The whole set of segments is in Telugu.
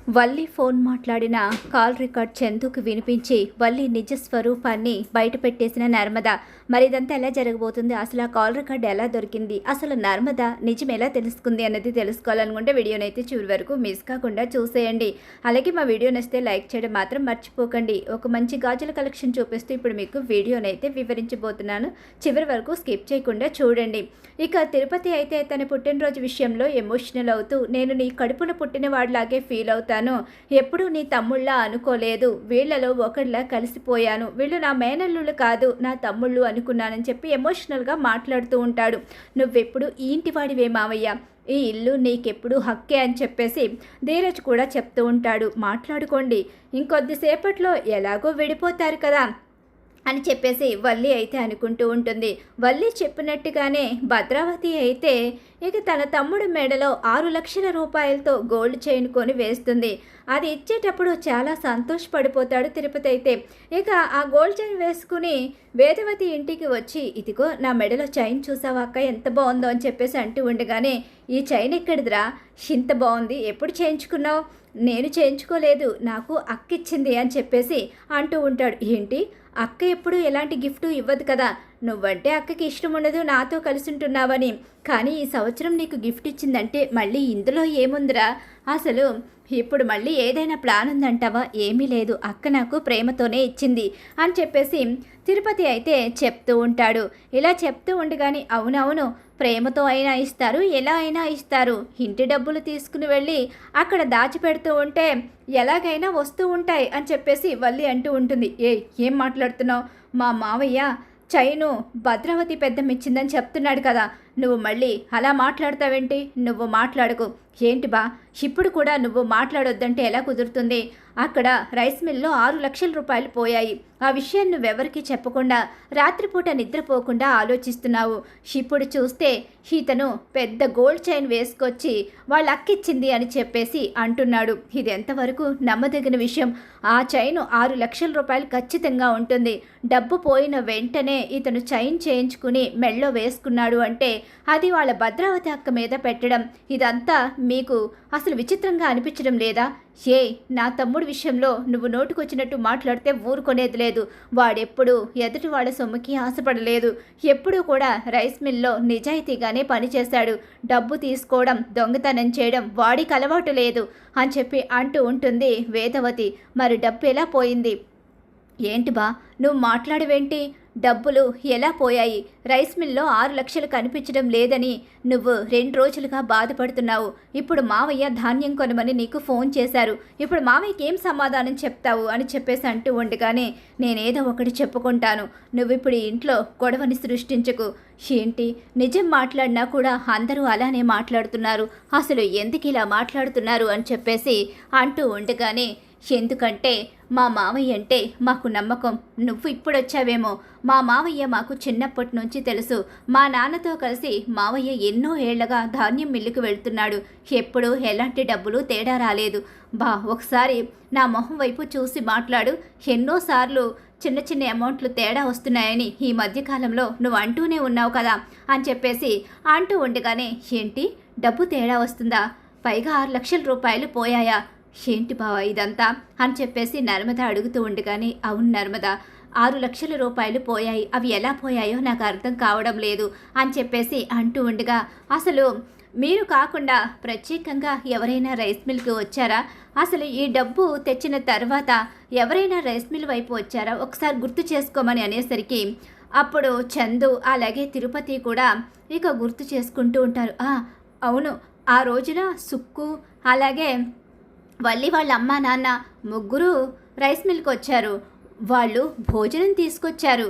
వల్లి ఫోన్ మాట్లాడిన కాల్ రికార్డ్ చందుకు వినిపించి వల్లి నిజ స్వరూపాన్ని బయటపెట్టేసిన నర్మద. మరి ఇదంతా ఎలా జరగబోతుంది, అసలు ఆ కాల్ రికార్డ్ ఎలా దొరికింది, అసలు నర్మద నిజం ఎలా తెలుసుకుంది అన్నది తెలుసుకోవాలనుకుంటే వీడియోనైతే చివరి వరకు మిస్ కాకుండా చూసేయండి. అలాగే మా వీడియో నచ్చితే లైక్ చేయడం మాత్రం మర్చిపోకండి. ఒక మంచి గాజుల కలెక్షన్ చూపిస్తూ ఇప్పుడు మీకు వీడియోనైతే వివరించబోతున్నాను. చివరి వరకు స్కిప్ చేయకుండా చూడండి. ఇక తిరుపతి అయితే తన పుట్టినరోజు విషయంలో ఎమోషనల్ అవుతూ, నేను నీ కడుపున పుట్టిన వాడిలాగే ఫీల్ అవుతాను, ఎప్పుడూ నీ తమ్ముళ్ళ అనుకోలేదు, వీళ్లలో ఒకళ్ళ కలిసిపోయాను, వీళ్ళు నా మేనల్లుళ్ళు కాదు నా తమ్ముళ్ళు అనుకున్నానని చెప్పి ఎమోషనల్గా మాట్లాడుతూ ఉంటాడు. నువ్వెప్పుడు ఈ ఇంటివాడివే మావయ్య, ఈ ఇల్లు నీకెప్పుడు హక్కే అని చెప్పేసి ధీరజ్ కూడా చెప్తూ ఉంటాడు. మాట్లాడుకోండి, ఇంకొద్దిసేపట్లో ఎలాగో విడిపోతారు కదా అని చెప్పేసి వల్లి అయితే అనుకుంటూ ఉంటుంది. వల్లి చెప్పినట్టుగానే భద్రావతి అయితే ఇక తన తమ్ముడు మెడలో 6 లక్షల రూపాయలతో గోల్డ్ చైన్ కొని వేస్తుంది. అది ఇచ్చేటప్పుడు చాలా సంతోషపడిపోతాడు తిరుపతి అయితే. ఇక ఆ గోల్డ్ చైన్ వేసుకుని వేదవతి ఇంటికి వచ్చి, ఇదిగో నా మెడలో చైన్ చూసావా అక్క, ఎంత బాగుందో అని చెప్పేసి అంటూ ఉండగానే, ఈ చైన్ ఎక్కడిదిరా, ఇంత బాగుంది, ఎప్పుడు చేయించుకున్నావు? నేను చేయించుకోలేదు, నాకు అక్క ఇచ్చింది అని చెప్పేసి అంటూ ఉంటాడు. ఏంటి, అక్క ఎప్పుడు ఎలాంటి గిఫ్ట్ ఇవ్వదు కదా, నువ్వంటే అక్కకి ఇష్టం ఉండదు నాతో కలిసి ఉంటున్నావని, కానీ ఈ సంవత్సరం నీకు గిఫ్ట్ ఇచ్చిందంటే మళ్ళీ ఇందులో ఏముందిరా, అసలు ఇప్పుడు మళ్ళీ ఏదైనా ప్లాన్ ఉందంటావా? ఏమీ లేదు, అక్క నాకు ప్రేమతోనే ఇచ్చింది అని చెప్పేసి తిరుపతి అయితే చెప్తూ ఉంటాడు. ఇలా చెప్తూ ఉండగానే, అవునవును, ప్రేమతో అయినా ఇస్తారు, ఎలా అయినా ఇస్తారు, ఇంటి డబ్బులు తీసుకుని వెళ్ళి అక్కడ దాచిపెడుతూ ఉంటే ఎలాగైనా వస్తూ ఉంటాయి అని చెప్పేసి వల్లి అంటూ ఉంటుంది. ఏం మాట్లాడుతున్నావు, మా మావయ్య చైను భద్రావతి పెద్దమ్మిచ్చిందని చెప్తున్నాడు కదా, నువ్వు మళ్ళీ అలా మాట్లాడతావేంటి? నువ్వు మాట్లాడకు. ఏంటి బా, ఇప్పుడు కూడా నువ్వు మాట్లాడొద్దంటే ఎలా కుదురుతుంది? అక్కడ రైస్ మిల్లో 6 లక్షల రూపాయలు పోయాయి, ఆ విషయం నువ్వెవరికి చెప్పకుండా రాత్రిపూట నిద్రపోకుండా ఆలోచిస్తున్నావు. ఇప్పుడు చూస్తే ఇతను పెద్ద గోల్డ్ చైన్ వేసుకొచ్చి వాళ్ళ అక్కిచ్చింది అని చెప్పేసి అంటున్నాడు. ఇది ఎంతవరకు నమ్మదగిన విషయం? ఆ చైన్ 6 లక్షల రూపాయలు ఖచ్చితంగా ఉంటుంది. డబ్బు పోయిన వెంటనే ఇతను చైన్ చేయించుకుని మెళ్ళో వేసుకున్నాడు అంటే అది వాళ్ళ భద్రావతి అక్క మీద పెట్టడం. ఇదంతా మీకు అసలు విచిత్రంగా అనిపించడం లేదా? నా తమ్ముడి విషయంలో నువ్వు నోటుకొచ్చినట్టు మాట్లాడితే ఊరుకొనేది లేదు. వాడెప్పుడు ఎదుటి వాళ్ళ సొమ్ముకి ఆశపడలేదు, ఎప్పుడూ కూడా రైస్ మిల్లో నిజాయితీగానే పనిచేశాడు. డబ్బు తీసుకోవడం, దొంగతనం చేయడం వాడికి అలవాటు లేదు అని చెప్పి అంటూ ఉంటుంది వేదవతి. మరి డబ్బు ఎలా పోయింది? ఏంటి బా, నువ్వు మాట్లాడవేంటి? డబ్బులు ఎలా పోయాయి? రైస్ మిల్లో 6 లక్షలు కనిపించడం లేదని నువ్వు 2 రోజులుగా బాధపడుతున్నావు. ఇప్పుడు మావయ్య ధాన్యం కొనమని నీకు ఫోన్ చేశారు. ఇప్పుడు మావయ్యకి ఏం సమాధానం చెప్తావు అని చెప్పేసి అంటూ ఉండగానే, నేనేదో ఒకటి చెప్పుకుంటాను, నువ్వు ఇప్పుడు ఇంట్లో గొడవని సృష్టించకు. ఏంటి, నిజం మాట్లాడినా కూడా అందరూ అలానే మాట్లాడుతున్నారు, అసలు ఎందుకు ఇలా మాట్లాడుతున్నారు అని చెప్పేసి అంటూ ఉండగానే, ఎందుకంటే మా మావయ్య అంటే మాకు నమ్మకం. నువ్వు ఇప్పుడొచ్చావేమో, మా మావయ్య మాకు చిన్నప్పటి నుంచి తెలుసు. మా నాన్నతో కలిసి మావయ్య ఎన్నో ఏళ్లగా ధాన్యం మిల్లుకు వెళ్తున్నాడు, ఎప్పుడూ ఎలాంటి డబ్బులు తేడా రాలేదు. ఒకసారి నా మొహం వైపు చూసి మాట్లాడు. ఎన్నోసార్లు చిన్న చిన్న అమౌంట్లు తేడా వస్తున్నాయని ఈ మధ్యకాలంలో నువ్వు అంటూనే ఉన్నావు కదా అని చెప్పేసి అంటూ ఉండగానే, ఏంటి, డబ్బు తేడా వస్తుందా? పైగా 6 లక్షల రూపాయలు పోయాయా? ఏంటి బావా ఇదంతా అని చెప్పేసి నర్మద అడుగుతూ ఉండగానే, అవును నర్మద, 6 లక్షల రూపాయలు పోయాయి, అవి ఎలా పోయాయో నాకు అర్థం కావడం లేదు అని చెప్పేసి అంటూ ఉండగా, అసలు మీరు కాకుండా ప్రత్యేకంగా ఎవరైనా రైస్ మిల్కి వచ్చారా? అసలు ఈ డబ్బు తెచ్చిన తర్వాత ఎవరైనా రైస్ మిల్ వైపు వచ్చారా? ఒకసారి గుర్తు చేసుకోమని అనేసరికి అప్పుడు చందు అలాగే తిరుపతి కూడా ఇక గుర్తు చేసుకుంటూ ఉంటారు. అవును, ఆ రోజున సుక్కు అలాగే వల్లి వాళ్ళ అమ్మ నాన్న ముగ్గురు రైస్ మిల్కి వచ్చారు, వాళ్ళు భోజనం తీసుకొచ్చారు.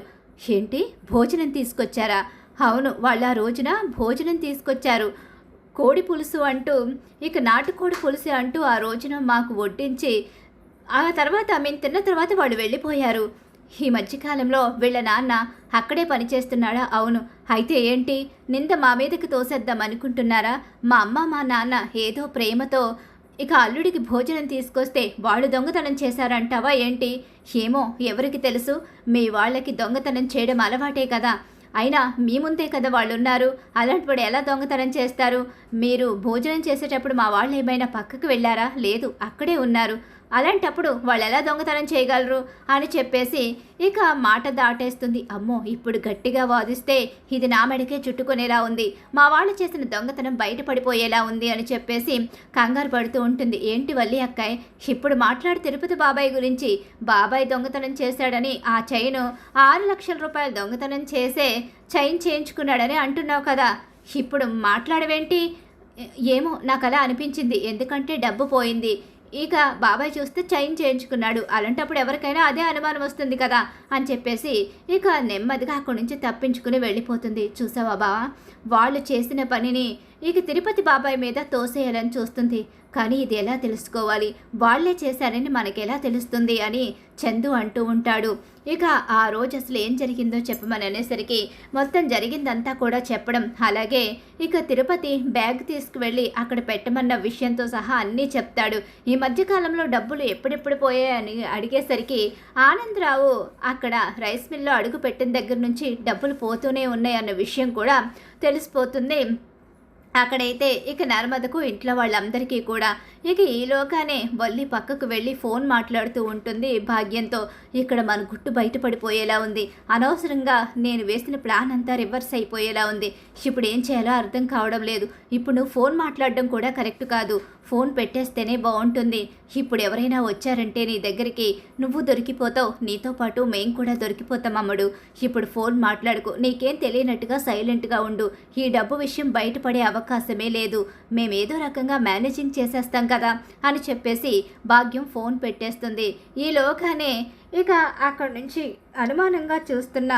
ఏంటి, భోజనం తీసుకొచ్చారా? అవును, వాళ్ళు ఆ రోజున భోజనం తీసుకొచ్చారు. కోడి పులుసు అంటూ, ఇక నాటుకోడి పులుసు అంటూ ఆ రోజున మాకు వడ్డించి ఆ తర్వాత మేము తిన్న తర్వాత వాళ్ళు వెళ్ళిపోయారు. ఈ మధ్యకాలంలో వీళ్ళ నాన్న అక్కడే పనిచేస్తున్నాడా? అవును. అయితే ఏంటి, నింద మా మీదకి తోసేద్దాం అనుకుంటున్నారా? మా అమ్మ మా నాన్న ఏదో ప్రేమతో ఇక అల్లుడికి భోజనం తీసుకొస్తే వాళ్ళు దొంగతనం చేశారంటావా ఏంటి? ఏమో, ఎవరికి తెలుసు, మీ వాళ్ళకి దొంగతనం చేయడం అలవాటే కదా. అయినా మీ ముందే కదా వాళ్ళు ఉన్నారు, అలాంటిప్పుడు ఎలా దొంగతనం చేస్తారు? మీరు భోజనం చేసేటప్పుడు మా వాళ్ళు ఏమైనా పక్కకు వెళ్ళారా? లేదు, అక్కడే ఉన్నారు. అలాంటప్పుడు వాళ్ళు ఎలా దొంగతనం చేయగలరు అని చెప్పేసి ఇక మాట దాటేస్తుంది. అమ్మో, ఇప్పుడు గట్టిగా వాదిస్తే ఇది నా మెడకే చుట్టుకునేలా ఉంది, మా వాళ్ళు చేసిన దొంగతనం బయటపడిపోయేలా ఉంది అని చెప్పేసి కంగారు పడుతూ ఉంటుంది. ఏంటి వల్లి అక్కాయ్, ఇప్పుడు మాట్లాడి తిరుపతి బాబాయ్ గురించి, బాబాయ్ దొంగతనం చేశాడని ఆ చైను 6 లక్షల రూపాయలు దొంగతనం చేసే చైన్ చేయించుకున్నాడని అంటున్నావు కదా, ఇప్పుడు మాట్లాడవేంటి? ఏమో నాకు అలా అనిపించింది, ఎందుకంటే డబ్బు పోయింది, ఇక బాబాయ్ చూస్తే చైన్ చేయించుకున్నాడు, అలాంటప్పుడు ఎవరికైనా అదే అనుమానం వస్తుంది కదా అని చెప్పేసి ఇక నెమ్మదిగా అక్కడి నుంచి తప్పించుకుని వెళ్ళిపోతుంది. చూసావా బావా, వాళ్ళు చేసిన పనిని ఇక తిరుపతి బాబాయ్ మీద తోసేయాలని చూస్తుంది, కానీ ఇది ఎలా తెలుసుకోవాలి, వాళ్లే చేశారని మనకెలా తెలుస్తుంది అని చందు అంటూ ఉంటాడు. ఇక ఆ రోజు అసలు ఏం జరిగిందో చెప్పమని అనేసరికి మొత్తం జరిగిందంతా కూడా చెప్పడం, అలాగే ఇక తిరుపతి బ్యాగ్ తీసుకువెళ్ళి అక్కడ పెట్టమన్న విషయంతో సహా అన్నీ చెప్తాడు. ఈ మధ్యకాలంలో డబ్బులు ఎప్పుడెప్పుడు పోయాయని అడిగేసరికి ఆనందరావు అక్కడ రైస్ మిల్లో అడుగు పెట్టిన దగ్గర నుంచి డబ్బులు పోతూనే ఉన్నాయన్న విషయం కూడా తెలిసిపోతుంది. అక్కడైతే ఇక నర్మదకు ఇంట్లో వాళ్ళందరికీ కూడా ఇక ఈలోగానే వల్లి పక్కకు వెళ్ళి ఫోన్ మాట్లాడుతూ ఉంటుంది భాగ్యంతో. ఇక్కడ మన గుట్టు బయటపడిపోయేలా ఉంది, అనవసరంగా నేను వేసిన ప్లాన్ అంతా రివర్స్ అయిపోయేలా ఉంది, ఇప్పుడు ఏం చేయాలో అర్థం కావడం లేదు, ఇప్పుడు నువ్వు ఫోన్ మాట్లాడడం కూడా కరెక్ట్ కాదు, ఫోన్ పెట్టేస్తేనే బాగుంటుంది, ఇప్పుడు ఎవరైనా వచ్చారంటే నీ దగ్గరికి నువ్వు దొరికిపోతావు, నీతో పాటు మేం కూడా దొరికిపోతాం అమ్మడు, ఇప్పుడు ఫోన్ మాట్లాడుకో, నీకేం తెలియనట్టుగా సైలెంట్గా ఉండు, ఈ డబ్బు విషయం బయటపడే అవకాశమే లేదు, మేమేదో రకంగా మేనేజింగ్ చేసేస్తాం కదా అని చెప్పేసి భాగ్యం ఫోన్ పెట్టేస్తుంది. ఈలోగానే ఇక అక్కడి నుంచి అనుమానంగా చూస్తున్న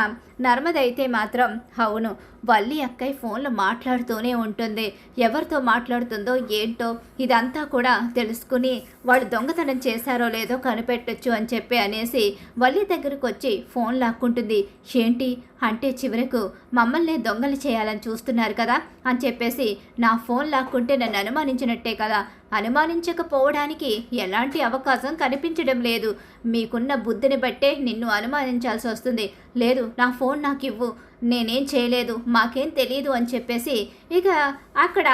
నర్మద అయితే మాత్రం అవును, వల్లి అక్కయ్య ఫోన్లో మాట్లాడుతూనే ఉంటుంది, ఎవరితో మాట్లాడుతుందో ఏంటో ఇదంతా కూడా తెలుసుకుని వాళ్ళు దొంగతనం చేశారో లేదో కనిపెట్టొచ్చు అని చెప్పి అనేసి వల్లి దగ్గరకు వచ్చి ఫోన్ లాక్కుంటుంది. ఏంటి అంటే చివరకు మమ్మల్ని దొంగలు చేయాలని చూస్తున్నారు కదా అని చెప్పేసి నా ఫోన్ లాక్కుంటే నన్ను అనుమానించినట్టే కదా, అనుమానించకపోవడానికి ఎలాంటి అవకాశం కనిపించడం లేదు, మీకున్న బుద్ధిని బట్టే నిన్ను అనుమానించాల్సి వస్తుంది, లేదు నా ఫోన్ నాకు ఇవ్వు, నేనేం చేయలేదు, మాకేం తెలియదు అని చెప్పేసి ఇక అక్కడ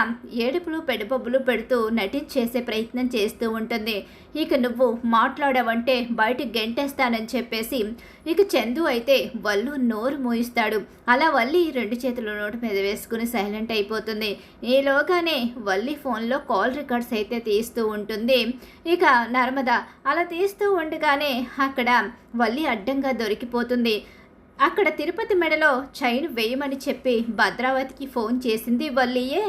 ఏడుపులు పెడబొబ్బులు పెడుతూ నటించేసే ప్రయత్నం చేస్తూ ఉంటుంది. ఇక నువ్వు మాట్లాడావంటే బయటికి గెంటేస్తానని చెప్పేసి ఇక చందు అయితే వల్లు నోరు మూయిస్తాడు. అలా వల్లి 2 చేతులు నోటి మీద వేసుకుని సైలెంట్ అయిపోతుంది. ఈలోగానే వల్లి ఫోన్లో కాల్ రికార్డ్స్ అయితే తీస్తూ ఉంటుంది ఇక నర్మద. అలా తీస్తూ ఉండగానే అక్కడ వల్లి అడ్డంగా దొరికిపోతుంది. అక్కడ తిరుపతి మెడలో చైన్ వేయమని చెప్పి భద్రావతికి ఫోన్ చేసింది వల్లియే.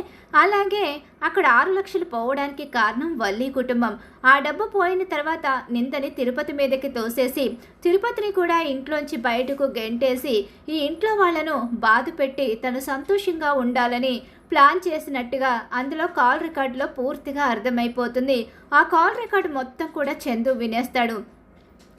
అలాగే అక్కడ 6 లక్షలు పోవడానికి కారణం వల్లి కుటుంబం. ఆ డబ్బు పోయిన తర్వాత నిందని తిరుపతి మీదకి తోసేసి తిరుపతిని కూడా ఇంట్లోంచి బయటకు గెంటేసి ఈ ఇంట్లో వాళ్లను బాధ పెట్టి తను సంతోషంగా ఉండాలని ప్లాన్ చేసినట్టుగా అందులో కాల్ రికార్డులో పూర్తిగా అర్థమైపోతుంది. ఆ కాల్ రికార్డు మొత్తం కూడా చందు వినేస్తాడు.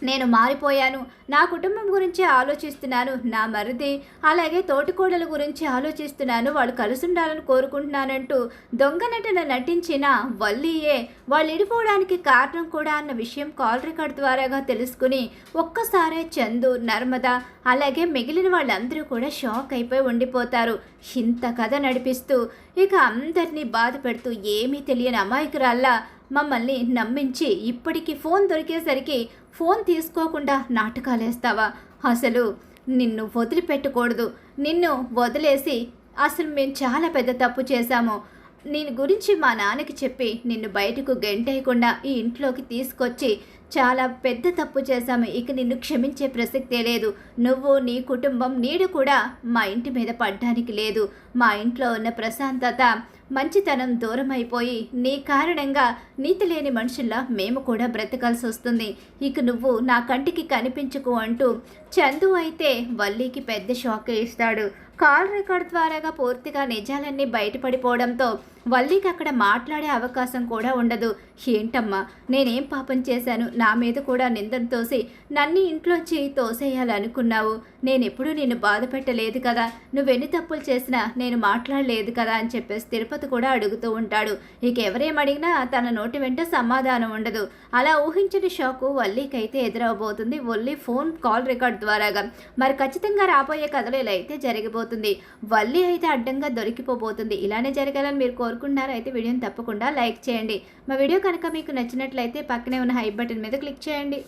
నేను మారిపోయాను, నా కుటుంబం గురించి ఆలోచిస్తున్నాను, నా మరిది అలాగే తోటికోడల గురించి ఆలోచిస్తున్నాను, వాళ్ళు కలిసి ఉండాలని కోరుకుంటున్నానంటూ దొంగ నటన నటించిన వల్లియే వాళ్ళు ఇడిపోవడానికి కారణం కూడా అన్న విషయం కాల్ రికార్డ్ ద్వారాగా తెలుసుకుని ఒక్కసారే చందు, నర్మద అలాగే మిగిలిన వాళ్ళందరూ కూడా షాక్ అయిపోయి ఉండిపోతారు. ఇంత కథ నడిపిస్తూ ఇక అందరినీ బాధ పెడుతూ ఏమీ తెలియని అమాయకురాల్లా మమ్మల్ని నమ్మించి ఇప్పటికీ ఫోన్ దొరికేసరికి ఫోన్ తీసుకోకుండా నాటకాలేస్తావా? అసలు నిన్ను వదిలిపెట్టకూడదు, నిన్ను వదిలేసి అసలు మేము చాలా పెద్ద తప్పు చేశాము, నేను గురించి మా నాన్నకి చెప్పి నిన్ను బయటకు గెంటేయకుండా ఈ ఇంట్లోకి తీసుకొచ్చి చాలా పెద్ద తప్పు చేశాము, ఇక నిన్ను క్షమించే ప్రసక్తే లేదు, నువ్వు నీ కుటుంబం నీడు కూడా మా ఇంటి మీద పడ్డానికి లేదు, మా ఇంట్లో ఉన్న ప్రశాంతత మంచితనం దూరం అయిపోయి నీ కారణంగా నీతి లేని మనుషుల్లా మేము కూడా బ్రతకాల్సి వస్తుంది, ఇక నువ్వు నా కంటికి కనిపించుకు అంటూ చందు అయితే వల్లికి పెద్ద షాక్ ఇస్తాడు. కాల్ రికార్డ్ ద్వారాగా పూర్తిగా నిజాలన్నీ బయటపడిపోవడంతో వల్లికి అక్కడ మాట్లాడే అవకాశం కూడా ఉండదు. ఏంటమ్మా, నేనేం పాపం చేశాను, నా మీద కూడా నిందను తోసి నన్ను ఇంట్లోంచి తోసేయాలనుకున్నావు? నేనెప్పుడూ నిన్ను బాధ పెట్టలేదు కదా, నువ్వెన్ని తప్పులు చేసినా నేను మాట్లాడలేదు కదా అని చెప్పేసి తిరుపతి కూడా అడుగుతూ ఉంటాడు. ఇక ఎవరేమడిగినా తన నోటి వెంట సమాధానం ఉండదు. అలా ఊహించని షాకు వల్లికైతే ఎదురవబోతుంది వల్లి ఫోన్ కాల్ రికార్డ్ ద్వారాగా. మరి ఖచ్చితంగా రాబోయే కథలో ఇలా అయితే జరిగిపోతుంది. వల్లి అయితే అడ్డంగా దొరికిపోబోతుంది. ఇలానే జరగాలని మీరు కోరుకుంటున్నారా? అయితే వీడియోని తప్పకుండా లైక్ చేయండి. మా వీడియో కనుక మీకు నచ్చినట్లయితే పక్కనే ఉన్న హై బటన్ మీద క్లిక్ చేయండి.